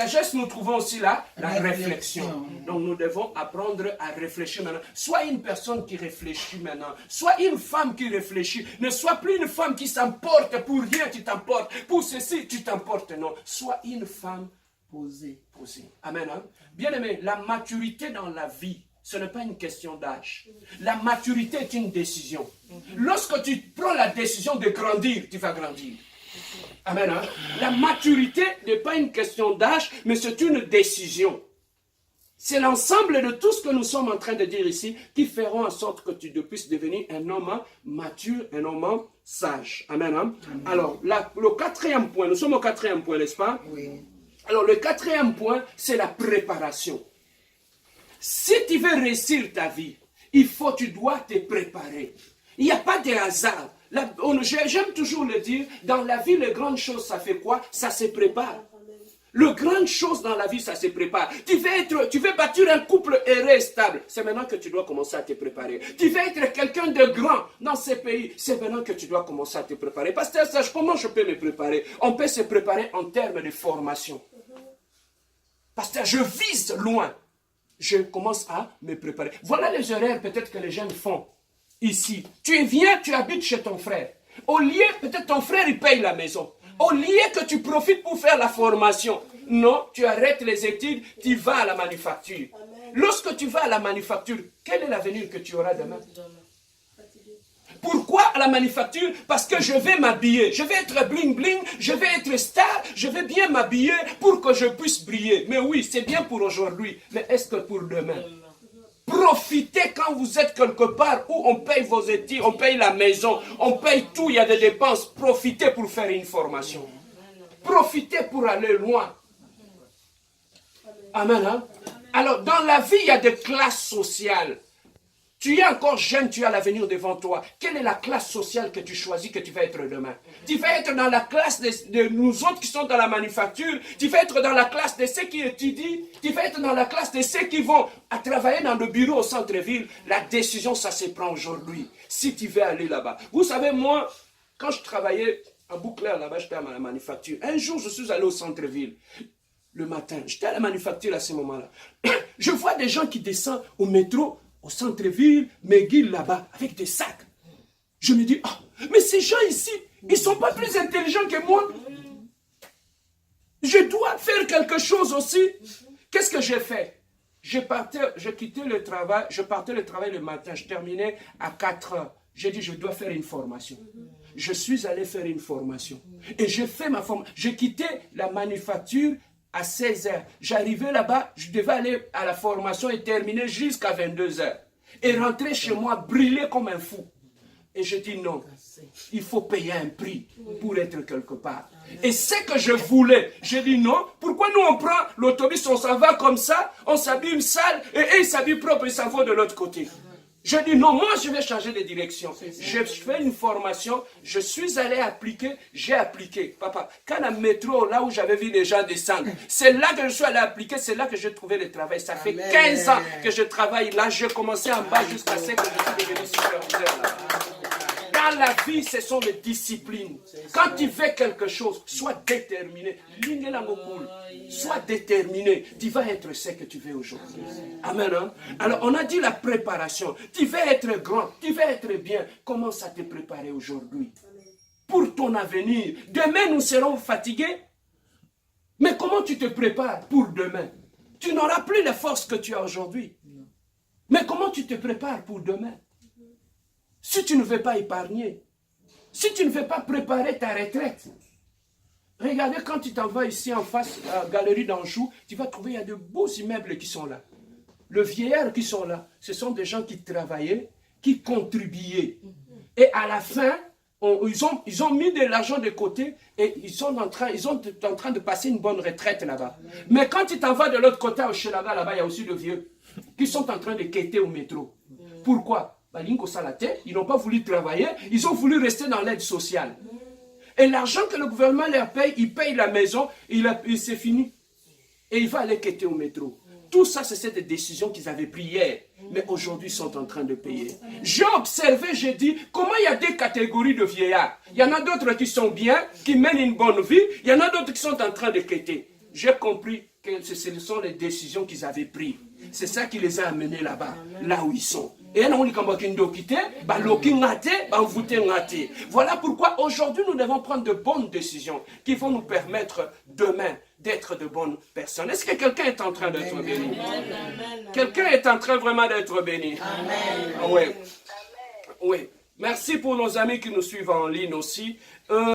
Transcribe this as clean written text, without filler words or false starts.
sagesse, nous trouvons aussi là la réflexion. Donc nous devons apprendre à réfléchir maintenant. Sois une personne qui réfléchit maintenant. Sois une femme qui réfléchit. Ne sois plus une femme qui s'emporte. Pour rien tu t'emportes. Pour ceci tu t'emportes. Non. Sois une femme posée. Amen. Hein? Bien aimé, la maturité dans la vie, ce n'est pas une question d'âge. La maturité est une décision. Lorsque tu prends la décision de grandir, tu vas grandir. Amen. Hein? La maturité n'est pas une question d'âge, mais c'est une décision. C'est l'ensemble de tout ce que nous sommes en train de dire ici qui feront en sorte que tu puisses devenir un homme mature, un homme sage. Amen. Hein? Amen. Alors, le quatrième point, nous sommes au quatrième point, n'est-ce pas? Oui. Alors, le quatrième point, c'est la préparation. Si tu veux réussir ta vie, tu dois te préparer. Il n'y a pas de hasard. J'aime toujours le dire, dans la vie, les grandes choses, ça fait quoi? Ça se prépare. Les grandes choses dans la vie, ça se prépare. Tu veux bâtir un couple heureux et stable. C'est maintenant que tu dois commencer à te préparer. Tu veux être quelqu'un de grand dans ces pays. C'est maintenant que tu dois commencer à te préparer. Pasteur Serge, comment je peux me préparer? On peut se préparer en termes de formation. Pasteur, je vise loin. Je commence à me préparer. Voilà les erreurs peut-être que les jeunes font. Ici, tu viens, tu habites chez ton frère. Au lieu, peut-être ton frère, il paye la maison. Au lieu que tu profites pour faire la formation. Non, tu arrêtes les études, tu vas à la manufacture. Amen. Lorsque tu vas à la manufacture, quel est l'avenir que tu auras demain? Pourquoi à la manufacture? Parce que je vais m'habiller. Je vais être bling bling, je vais être star, je vais bien m'habiller pour que je puisse briller. Mais oui, c'est bien pour aujourd'hui. Mais est-ce que pour demain? Profitez quand vous êtes quelque part où on paye vos études, on paye la maison, on paye tout, il y a des dépenses. Profitez pour faire une formation. Profitez pour aller loin. Amen. Hein? Alors, dans la vie, il y a des classes sociales. Tu es encore jeune, tu as l'avenir devant toi. Quelle est la classe sociale que tu choisis que tu vas être demain? Tu vas être dans la classe de nous autres qui sont dans la manufacture. Tu vas être dans la classe de ceux qui étudient. Tu vas être dans la classe de ceux qui vont à travailler dans le bureau au centre-ville. La décision, ça se prend aujourd'hui. Si tu veux aller là-bas. Vous savez, moi, quand je travaillais à Bouclair, là-bas, j'étais à la manufacture. Un jour, je suis allé au centre-ville. Le matin, j'étais à la manufacture à ce moment-là. Je vois des gens qui descendent au métro, au centre-ville, McGill là-bas, avec des sacs. Je me dis, ah, mais ces gens ici, ils ne sont pas plus intelligents que moi. Je dois faire quelque chose aussi. Qu'est-ce que j'ai fait? Je quittais le travail, je partais le travail le matin, je terminais à 4 heures. J'ai dit, je dois faire une formation. Je suis allé faire une formation. Et j'ai fait ma formation. J'ai quitté la manufacture à 16 heures. J'arrivais là-bas, je devais aller à la formation et terminer jusqu'à 22 heures. Et rentrer chez moi, brûler comme un fou. Et je dis non, il faut payer un prix pour être quelque part. Et ce que je voulais, je dis non, pourquoi nous on prend l'autobus, on s'en va comme ça, on s'habille sale, et eux ils s'habillent propre et ça va de l'autre côté. Je dis non, moi je vais changer de direction. Je fais une formation, je suis allé appliquer, j'ai appliqué. Papa, quand le métro, là où j'avais vu les gens descendre, c'est là que je suis allé appliquer, c'est là que j'ai trouvé le travail. Ça fait 15 ans que je travaille là, j'ai commencé en bas jusqu'à ce que je suis devenu superviseur là. Dans la vie, ce sont les disciplines. Quand tu fais quelque chose, sois déterminé. Sois déterminé. Tu vas être ce que tu veux aujourd'hui. Amen. Hein? Alors, on a dit la préparation. Tu veux être grand, tu veux être bien. Commence à te préparer aujourd'hui. Pour ton avenir. Demain, nous serons fatigués. Mais comment tu te prépares pour demain? Tu n'auras plus la force que tu as aujourd'hui. Mais comment tu te prépares pour demain? Si tu ne veux pas épargner, si tu ne veux pas préparer ta retraite, regardez quand tu t'en vas ici en face à la galerie d'Anjou, tu vas trouver il y a de beaux immeubles qui sont là. Le vieillard qui sont là, ce sont des gens qui travaillaient, qui contribuaient. Et à la fin, ils ont mis de l'argent de côté et ils sont en train de passer une bonne retraite là-bas. Mais quand tu t'en vas de l'autre côté, au Chelaga, là-bas, il y a aussi de vieux qui sont en train de quêter au métro. Pourquoi? Ils n'ont pas voulu travailler, ils ont voulu rester dans l'aide sociale. Et l'argent que le gouvernement leur paye, ils payent la maison, c'est fini. Et il va aller quêter au métro. Tout ça, c'est des décisions qu'ils avaient prises hier, mais aujourd'hui, ils sont en train de payer. J'ai observé, j'ai dit, comment il y a des catégories de vieillards. Il y en a d'autres qui sont bien, qui mènent une bonne vie, il y en a d'autres qui sont en train de quêter. j'ai compris que ce sont les décisions qu'ils avaient prises. C'est ça qui les a amenés là-bas, là où ils sont. Voilà pourquoi aujourd'hui nous devons prendre de bonnes décisions qui vont nous permettre demain d'être de bonnes personnes. Est-ce que quelqu'un est en train d'être béni? Quelqu'un est en train vraiment d'être béni? Amen. Oui. Oui. Merci pour nos amis qui nous suivent en ligne aussi.